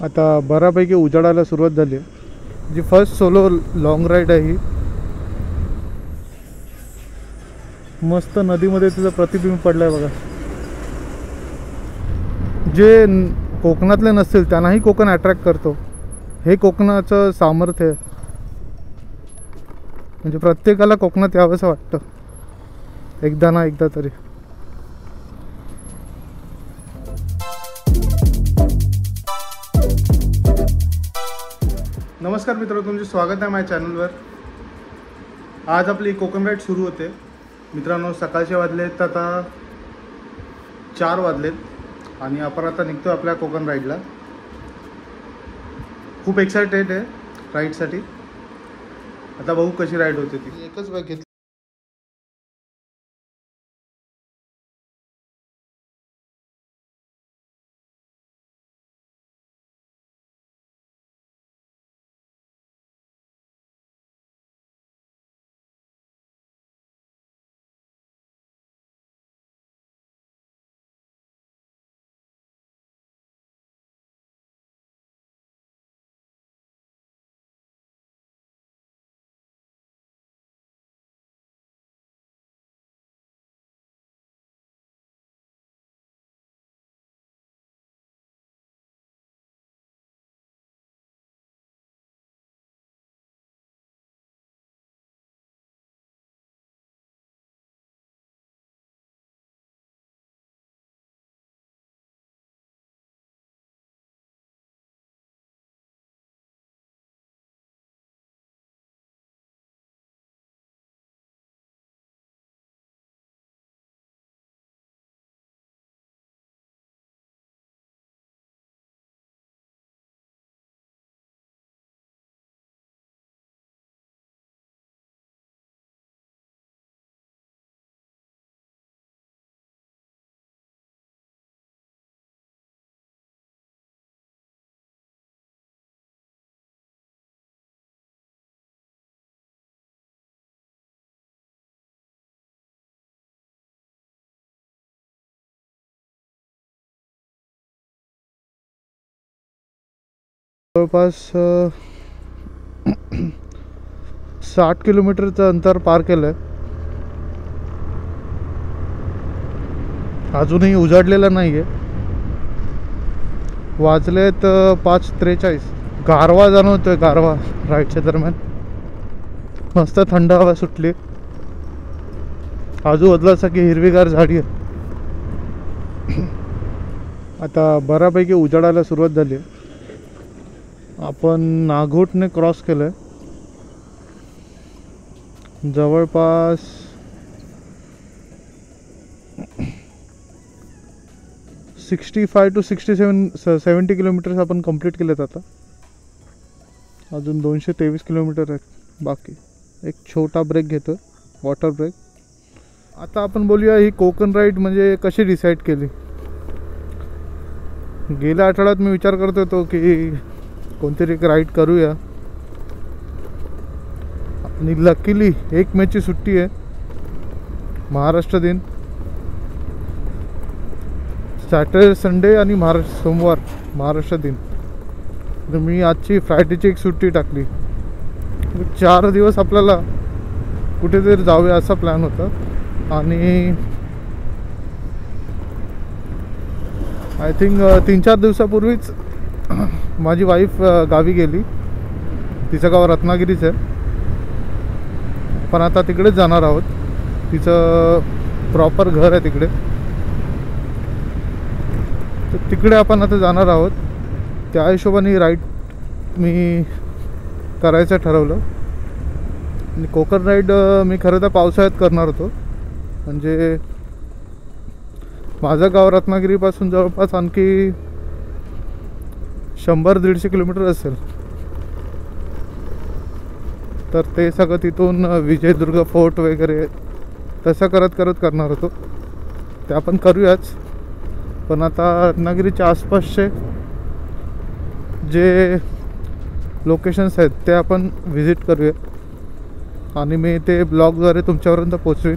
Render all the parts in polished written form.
आता बऱ्यापैकी उजाडायला सुरुवात झाली आहे. जी फर्स्ट सोलो लॉंग राईड आहे ही. मस्त नदीमध्ये तिचं प्रतिबिंब पडलं आहे बघा. जे कोकणातले नसतील त्यांनाही कोकण अट्रॅक्ट करतो. हे कोकणाचं सामर्थ्य आहे. म्हणजे प्रत्येकाला कोकणात यावंसं वाटतं एकदा ना एकदा तरी. नमस्कार मित्रांनो, तुमचे स्वागत आहे माझ्या चॅनलवर. आज आपली कोकण राईड सुरू होते मित्रांनो. सकाळचे वाजलेत आता 4 वाजलेत आणि आपण आता निघतो आपल्या कोकण राईडला. खूप एक्सायटेड आहे राईडसाठी. आता बघू कशी राईड होते ती. एकच बॅग घेतली. जवळपास 60 किलोमीटरचं अंतर पार केलं आहे. अजूनही उजाडलेलं नाही आहे. वाजलेत 5:43. गारवा जाणवतोय, गारवा राईडच्या दरम्यान. मस्त थंड हवा सुटली. आजूबाजूला की हिरवीगार झाडी आहे. आता बऱ्यापैकी उजाडायला सुरुवात झाली आहे. आपण नागोठने क्रॉस केलं आहे. जवळपास 65 to 70 किलोमीटर्स आपण कंप्लीट केलेत. आता अजून 223 किलोमीटर आहेत बाकी. एक छोटा ब्रेक घेतो, वॉटर ब्रेक. आता आपण बोलूया ही कोकण राईड म्हणजे कशी डिसाईड केली. गेल्या आठवड्यात मी विचार करत होतो की कोणतरी एक राईड करूया आणि लकीली 1 मेची सुट्टी आहे, महाराष्ट्र दिन. सॅटर्डे संडे आणि सोमवार महाराष्ट्र दिन. तर मी आजची फ्रायडेची एक सुट्टी टाकली. 4 दिवस आपल्याला कुठेतरी जाऊया असा प्लॅन होता. आणि आय थिंक 3-4 दिवसापूर्वीच माझी वाईफ गावी गेली. तिचं गाव रत्नागिरीच आहे, पण आता तिकडेच जाणार आहोत. तिचं प्रॉपर घर आहे तिकडे, तर तिकडे आपण आता जाणार आहोत. त्या हिशोबाने राईड मी करायचं ठरवलं. आणि कोकण राईड मी खरं तर पावसाळ्यात करणार होतो. म्हणजे माझं गाव रत्नागिरीपासून जवळपास आणखी 100-150 किलोमीटर असेल. तर ते सगळं तिथून विजयदुर्ग फोर्ट वगैरे तसं करत करणार होतो. ते आपण करूयाच. पण आता रत्नागिरीच्या आसपासचे जे लोकेशन्स आहेत ते आपण व्हिजिट करूया आणि मी ते ब्लॉगद्वारे तुमच्यापर्यंत पोचवीन.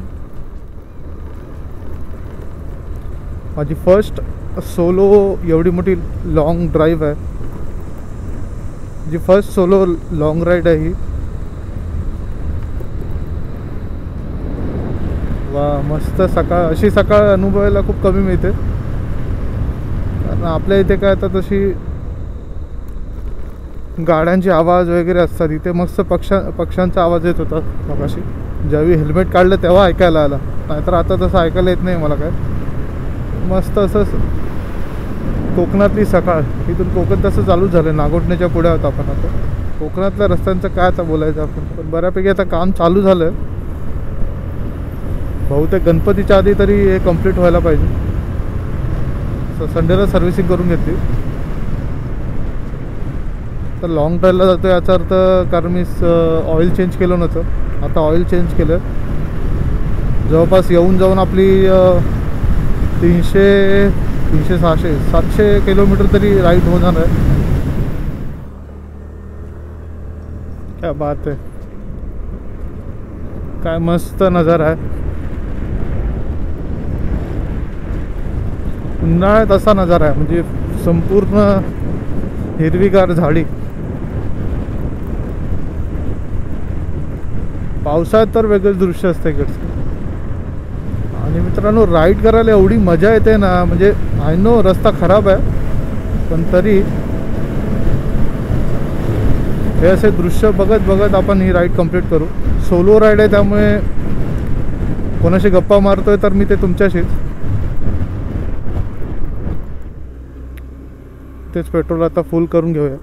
माझी फर्स्ट सोलो एवढी मोठी लॉंग ड्राईव्ह आहे. जी फर्स्ट सोलो लॉंग राईड आहे ही. वा मस्त सकाळ, अशी सकाळ अनुभवायला खूप कमी मिळते. कारण आपल्या इथे काय आता तशी गाड्यांचे आवाज वगैरे असतात. इथे मस्त पक्ष्यांचा आवाज येत होता मगाशी. ज्यावेळी हेल्मेट काढलं तेव्हा ऐकायला आला, नाहीतर आता तसं ऐकायला येत नाही मला काय. मस्त असं कोकणातली सकाळ. इथून कोकण तसं चालू झालं, नागोठण्याच्या पुढे आहोत आपण आता. कोकणातल्या रस्त्यांचं काय आता बोलायचं आपण, पण बऱ्यापैकी आता काम चालू झालं. बहुतेक गणपतीच्या आधी तरी हे कंप्लीट व्हायला पाहिजे. संडेला सर्व्हिसिंग करून घेतली तर लॉंग ड्राईव्हला जातो याचा अर्थ. कारण मी ऑइल चेंज केलं नव्हतं, आता ऑइल चेंज केलं. जवळपास येऊन जाऊन आपली 300-700 किलोमीटर तरी राईड होणार आहे. क्या बात आहे, काय मस्त नजारा आहे. उन्हाळ्यात असा नजारा आहे, म्हणजे संपूर्ण हिरवीगार झाडी. पावसाळ्यात तर वेगळंच दृश्य असतं इकडचं. आणि मित्रांनो, राईड करायला एवढी मजा येते ना, म्हणजे आय नो रस्ता खराब आहे, पण तरी हे असे दृश्य बघत बघत आपण ही राईड कंप्लीट करू. सोलो राईड आहे त्यामुळे कोणाशी गप्पा मारतोय तर मी ते तुमच्याशीच. तेच पेट्रोल आता फुल करून घेऊया.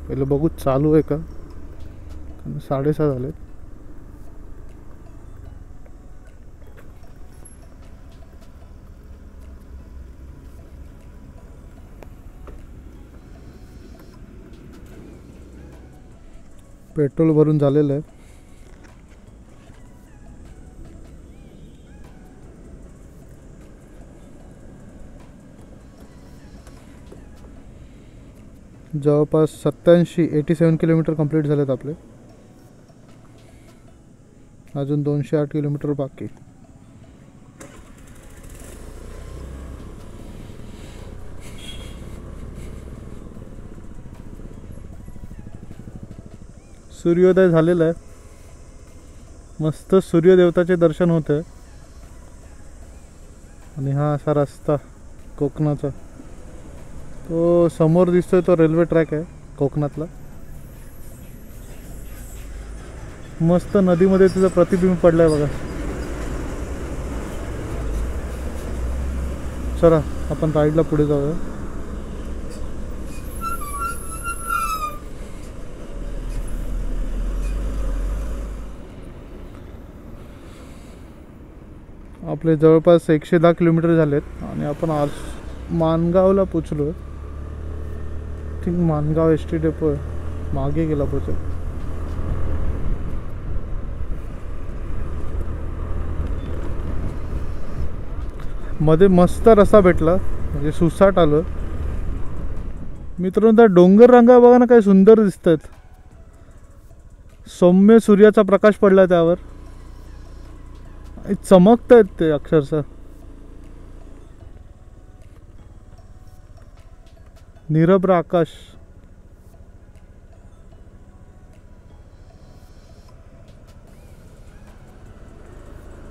पहिलं बघू चालू आहे का. 6:30 झाले. पेट्रोल भरून झालेलं आहे. जवळपास 87 किलोमीटर कंप्लीट झालेत आपले. अजून 208 किलोमीटर बाकी. सूर्योदय झालेला आहे. मस्त सूर्यदेवताचे दर्शन होते. आणि हा असा रस्ता कोकणाचा, तो समोर दिसतोय तो रेल्वे ट्रॅक आहे कोकणातला. मस्त नदीमध्ये तिचं प्रतिबिंब पडलंय बघा. चला आपण राईडला पुढे जाऊया. आपले जवळपास 110 किलोमीटर झालेत आणि आपण आज माणगावला पोचलो. Think Mangaon S T depot आहे, मागे गेला पोचेल. मध्ये मस्त रस्ता भेटला, म्हणजे सुसाट आलं. मित्रांनो, त्या डोंगर रांगा बघा ना, काय सुंदर दिसत आहेत. सौम्य सूर्याचा प्रकाश पडला त्यावर, चमकत आहेत ते अक्षरशः. निरभ्र आकाश.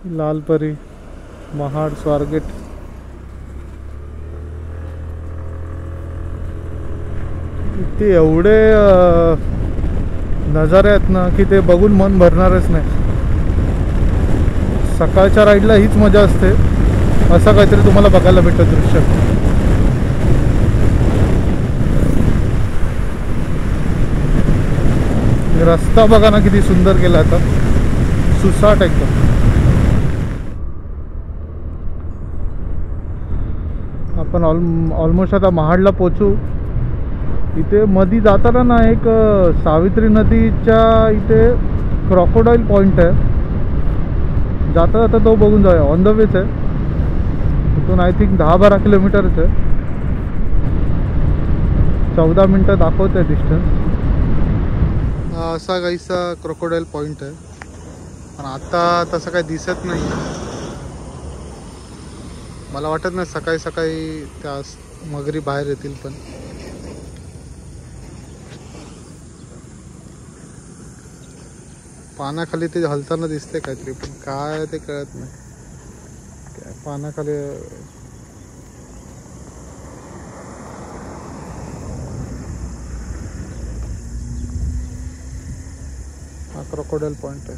लालपरी, महाड, स्वारगेट. ते एवढे नजारे आहेत ना की ते बघून मन भरणारच नाही. सकाळच्या राईडला हीच मजा असते. असं काहीतरी तुम्हाला बघायला भेटतं दृश्य. रस्ता बघा ना किती सुंदर केला आता, सुसाट एकदम. आपण ऑलमोस्ट आता महाडला पोचू. इथे मध्ये जाताना ना एक सावित्री नदीच्या इथे क्रोकोडाईल पॉइंट आहे. जाता जाता तो बघून जाऊया. ऑन द वेच आहे. इथून आय थिंक 10-12 किलोमीटरच आहे. 14 मिनटं दाखवत आहे डिस्टन्स. असा काहीसा क्रोकोडाईल पॉइंट आहे, पण आता तसं काही दिसत नाही. मला वाटत नाही सकाळी सकाळी त्या मगरी बाहेर येतील. पण पानाखाली ते हलताना दिसते काहीतरी, पण काय ते कळत नाही. काय पानाखाली हा क्रोकोडाईल पॉइंट आहे.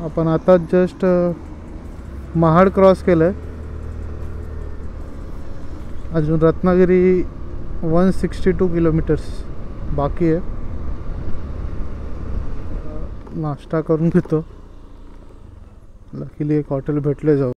आपण आता जस्ट महाड क्रॉस केलंय. अजून रत्नागिरी 162 किलोमीटर्स बाकी आहे. नाश्ता करून घेतो. लकीली एक हॉटेल भेटले जाऊ.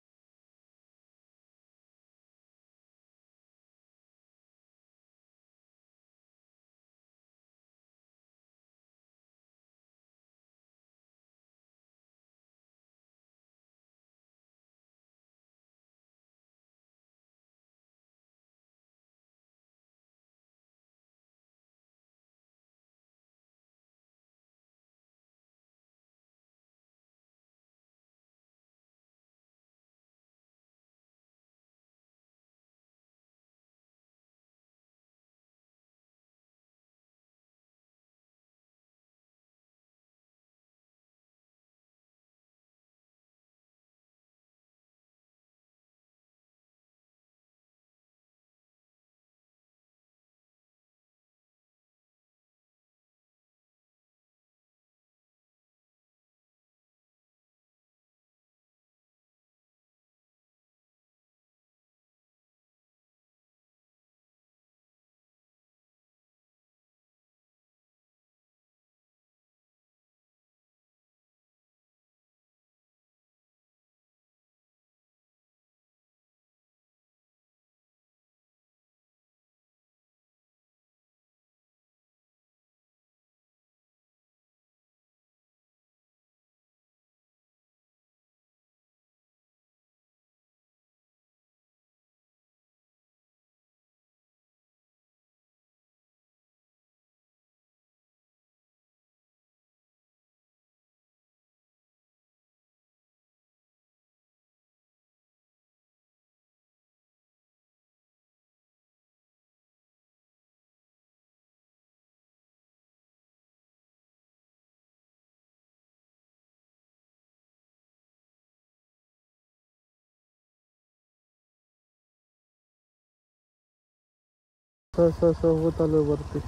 स होत आलो वरती,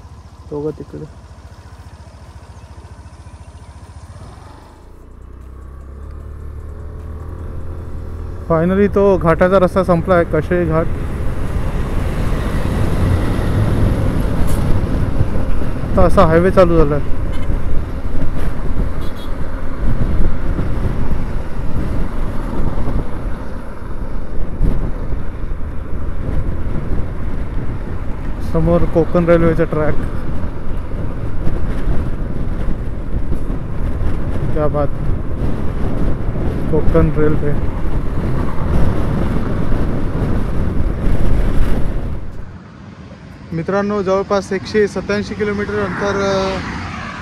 दोघं तिकडे. फायनली तो घाटाचा रस्ता संपला आहे. कशे घाट. आता असा हायवे चालू झाला आहे. समोर कोकण रेल्वेचा ट्रॅक. क्या बात. कोकण रेल्वे. मित्रांनो, जवळपास 187 किलोमीटर अंतर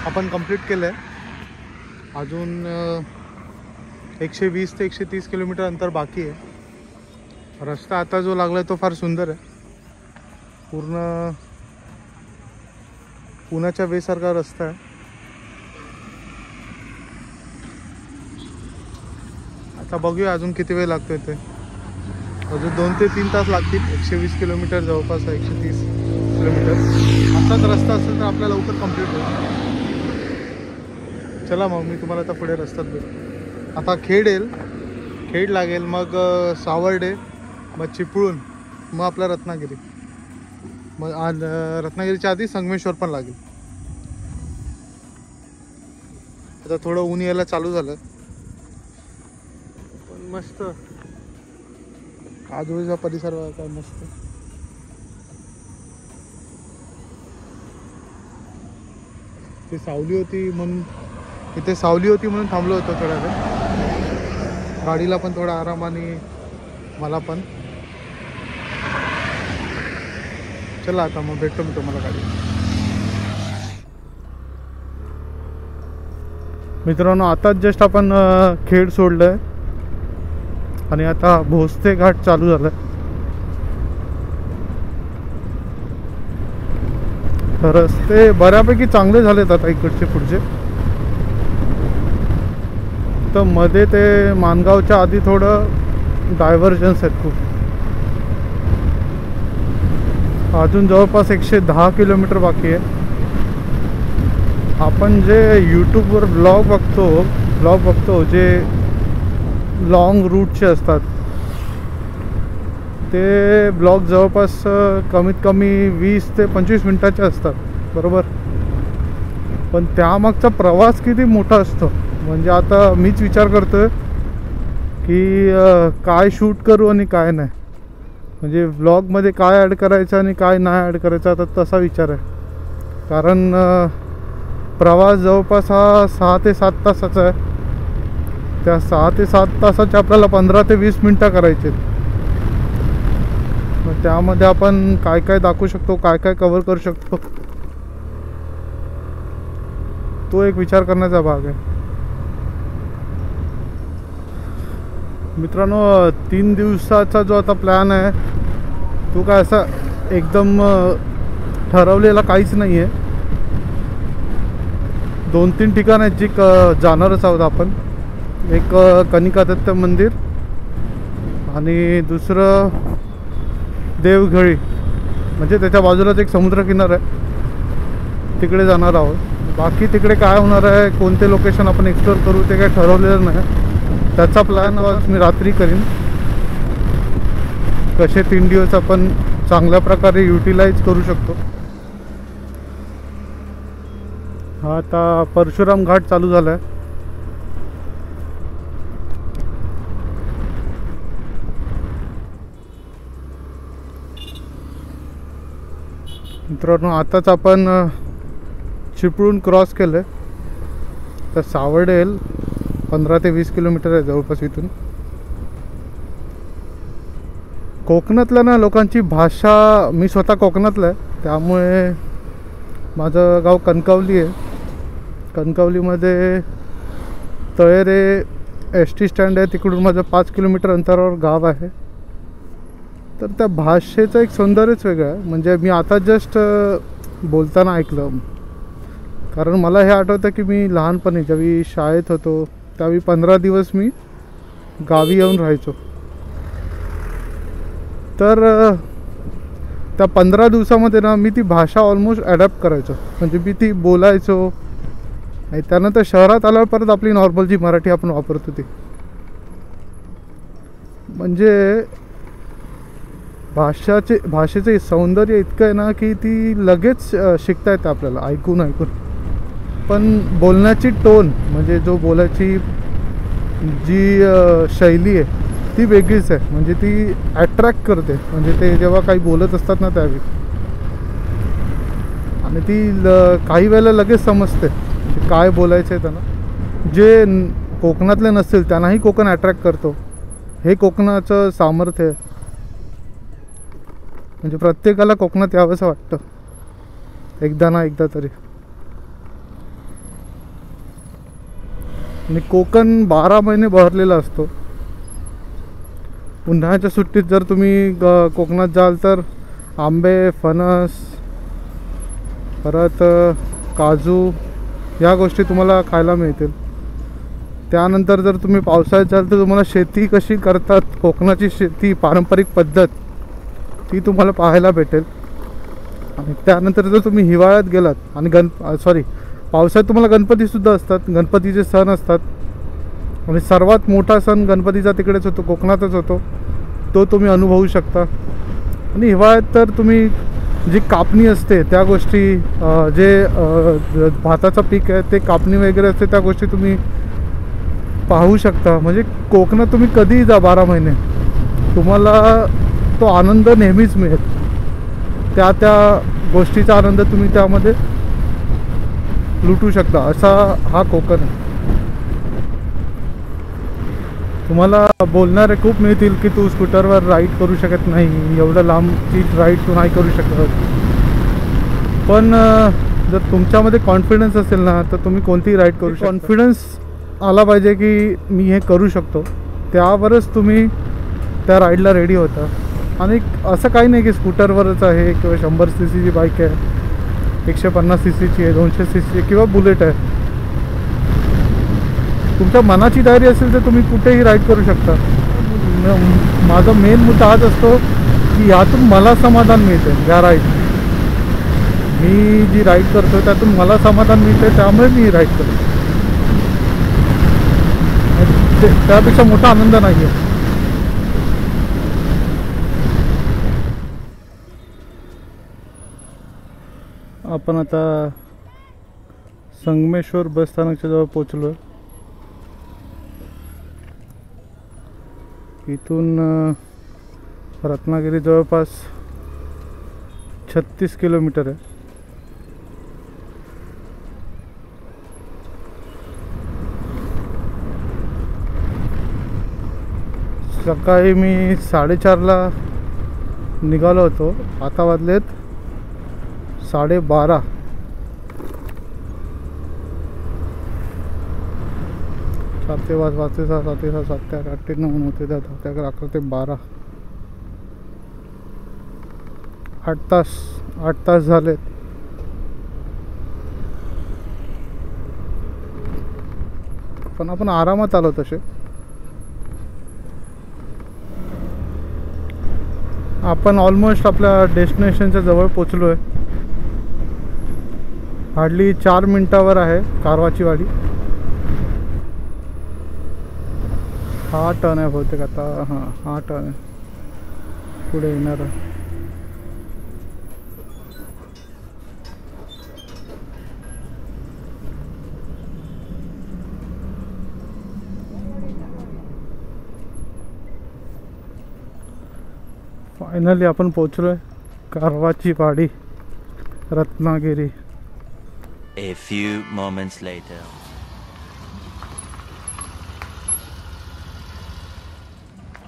आपण कंप्लीट केलं आहे. अजून 120 ते 130 किलोमीटर अंतर बाकी आहे. रस्ता आता जो लागला आहे तो फार सुंदर आहे. पूर्ण पुण्याच्या वेसारखा रस्ता आहे. आता बघूया अजून किती वेळ लागतोय ते. अजून 2 ते 3 तास लागतील. 120 किलोमीटर जवळपास 130 किलोमीटर. असाच रस्ता असेल तर आपल्याला लवकर कंप्लीट होईल. चला मग मी तुम्हाला आता पुढे रस्त्यात भेटतो. आता खेड येईल, खेड लागेल, मग सावर्डे, मग चिपळूण, मग आपला रत्नागिरी. मग रत्नागिरीच्या आधी संगमेश्वर पण लागेल. आता थोडं ऊन यायला चालू झालं, पण मस्त आजूबाजूचा परिसर काय मस्त. ते सावली होती म्हणून, इथे सावली होती म्हणून थांबलो होतो थोडा वेळ. गाडीला पण थोडा आराम आणि मला पण. चला आता मग भेटतो मी तुम्हाला गाडी. मित्रांनो, आताच जस्ट आपण खेड सोडलंय आणि आता भोसते घाट चालू झालाय. रस्ते बऱ्यापैकी चांगले झालेत आता इकडचे पुढचे. तर मध्ये ते माणगावच्या आधी थोडं डायव्हर्जन्स आहेत खूप. अजून जवळपास 110 किलोमीटर बाकी आहे. आपण जे यूट्यूबवर ब्लॉग बघतो जे लॉंग रूटचे असतात ते ब्लॉग जवळपास कमीत कमी 20 ते 25 मिनटाचे असतात, बरोबर. पण त्यामागचा प्रवास किती मोठा असतो. म्हणजे आता मीच विचार करतो की काय शूट करू आणि काय नाही. म्हणजे व्लॉगमध्ये काय ॲड करायचं आणि काय नाही ॲड करायचं, आता तसा विचार आहे. कारण प्रवास जवळपास हा 6 ते 7 तासाचा आहे. त्या 6 ते 7 तासाचे आपल्याला 15 ते 20 मिनटं करायचे. मग त्यामध्ये आपण काय काय दाखवू शकतो, काय काय कव्हर करू शकतो, तो एक विचार करण्याचा भाग आहे. मित्रांनो, 3 दिवसाचा जो आता प्लॅन आहे तो काय असा एकदम ठरवलेला काहीच नाही आहे. 2-3 ठिकाण आहेत जी जाणारच आहोत आपण. एक कनिका दत्त मंदिर आणि दुसरं देवघळी, म्हणजे त्याच्या बाजूलाच एक समुद्रकिनारा आहे, तिकडे जाणार आहोत. बाकी तिकडे काय होणार आहे, कोणते लोकेशन आपण एक्सप्लोअर करू ते काही ठरवलेलं नाही. त्याचा प्लॅन आज मी रात्री करीन. कसे 3 दिवस आपण चांगल्या प्रकारे युटिलाइज करू शकतो. हा आता परशुराम घाट चालू झाला आहे. मित्रांनो, आताच आपण चिपळूण क्रॉस केलं आहे. तर सावर्डेल 15 ते 20 किलोमीटर आहे जवळपास इथून. कोकणातल्या ना लोकांची भाषा, मी स्वतः कोकणातला आहे त्यामुळे माझं गाव कणकवली आहे. कणकवलीमध्ये तळेरे ST स्टँड आहे, तिकडून माझं 5 किलोमीटर अंतरावर गाव आहे. तर त्या भाषेचं एक सौंदर्यच वेगळं आहे. म्हणजे मी आता जस्ट बोलताना ऐकलं, कारण मला हे आठवतं की मी लहानपणी ज्यावेळी शाळेत होतो त्यावेळी 15 दिवस मी गावी येऊन राहायचो. तर त्या 15 दिवसामध्ये ना मी ती भाषा ऑलमोस्ट ॲडॅप्ट करायचो. म्हणजे मी ती बोलायचो. आणि त्यानंतर शहरात आल्यावर परत आपली नॉर्मल जी मराठी आपण वापरतो ती, म्हणजे भाषेचे सौंदर्य इतकं आहे ना की ती लगेच शिकता येते आपल्याला ऐकून. पण बोलण्याची टोन, म्हणजे जो बोलायची जी शैली आहे ती वेगळीच आहे. म्हणजे ती ॲट्रॅक्ट करते. म्हणजे ते जेव्हा काही बोलत असतात ना त्यावेळी, आणि ती काही वेळेला लगेच समजते की काय बोलायचं आहे त्यांना. जे कोकणातले नसतील त्यांनाही कोकण ॲट्रॅक्ट करतो. हे कोकणाचं सामर्थ्य आहे. म्हणजे प्रत्येकाला कोकणात यावंसं वाटतं एकदा ना एकदा तरी. आणि कोकण 12 महिने बहरलेला असतो. उन्हाळ्याच्या सुट्टीत जर तुम्ही कोकणात जाल तर आंबे, फणस, परत काजू या गोष्टी तुम्हाला खायला मिळतील. त्यानंतर जर तुम्ही पावसाळ्यात जाल तर तुम्हाला शेती कशी करतात, कोकणाची शेती, पारंपरिक पद्धत ती तुम्हाला पाहायला भेटेल. आणि त्यानंतर जर तुम्ही हिवाळ्यात गेलात आणि पावसाळ्यात तुम्हाला गणपतीसुद्धा असतात, गणपतीचे सण असतात. आणि सर्वात मोठा सण गणपतीचा तिकडेच होतो, कोकणातच होतो. तो तुम्ही अनुभवू शकता. आणि हिवाळ्यात तर तुम्ही जी कापणी असते त्या गोष्टी, जे भाताचं पीक आहे ते कापणी वगैरे असते त्या गोष्टी तुम्ही पाहू शकता. म्हणजे कोकणात तुम्ही कधीही जा 12 महिने, तुम्हाला तो आनंद नेहमीच मिळेल. त्या गोष्टीचा आनंद तुम्ही त्यामध्ये लुटू शकता. असा हा कोकण आहे. तुम्हाला बोलणारे खूप मिळतील की तू स्कूटरवर राईड करू शकत नाही, एवढं लांबची राईड तू नाही करू शकत. पण जर तुमच्यामध्ये कॉन्फिडन्स असेल ना तर तुम्ही कोणतीही राईड करू शकता. कॉन्फिडन्स आला पाहिजे की मी हे करू शकतो, त्यावरच तुम्ही त्या राईडला रेडी होता. आणि असं काही नाही की स्कूटरवरच आहे किंवा 100 cc ची बाईक आहे 150 सीसीची आहे, 200 सीसी किंवा बुलेट आहे. तुमच्या मनाची तयारी असेल तर तुम्ही कुठेही राईड करू शकता. माझा मेन मुद्दा हाच असतो की यातून मला समाधान मिळते. या राईड मी जी राईड करतो त्यातून मला समाधान मिळते, त्यामुळे मी राईड करतो. त्यापेक्षा मोठा आनंद नाही आहे. आपण आता संगमेश्वर बस स्थानकच्या जवळ पोचलो आहे. इथून रत्नागिरी जवळपास 36 किलोमीटर आहे. सकाळी मी 4:30ला निघालो होतो, आता वाजलेत 12:30. सात वाजते 7, 8, 9 होते 10, 11, 12, 8 तास झालेत. पण आपण आरामात आलो तसे. आपण ऑलमोस्ट आपल्या डेस्टिनेशनच्या जवळ पोचलो आहे. हार्डली 4 मिनिटावर आहे कारवाची वाडी. हा टर्न आहे बहुतेक आता. हां, हा टर्न आहे पुढे येणार आहे. फायनली आपण पोचलो आहे कारवाची वाडी, Ratnagiri. A few moments later.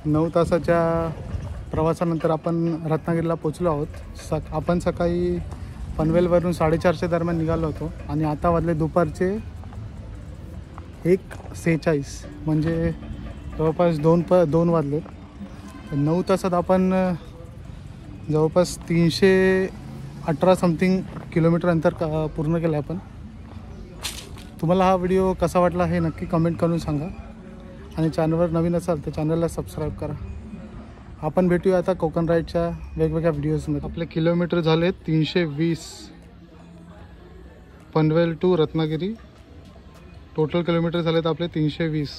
नऊ तासाच्या प्रवासानंतर आपण रत्नागिरीला पोचलो आहोत. आपण सकाळी पनवेलवरून 4:30च्या दरम्यान निघालो होतो आणि आता वाजले दुपारचे 1:46, म्हणजे जवळपास 2 वाजलेत. 9 तासात आपण जवळपास 318 समथिंग किलोमीटर अंतर पूर्ण केलं आपण. तुम्हाला हा व्हिडिओ कसा वाटला हे नक्की कमेंट करून सांगा आणि चॅनलवर नवीन असाल तर चॅनलला सबस्क्राईब करा. आपण भेटूया आता कोकण राईडच्या वेगवेगळ्या व्हिडिओजमध्ये. आपले किलोमीटर झाले 320 Panvel to Ratnagiri. Total kilometre झालेत आपले 320.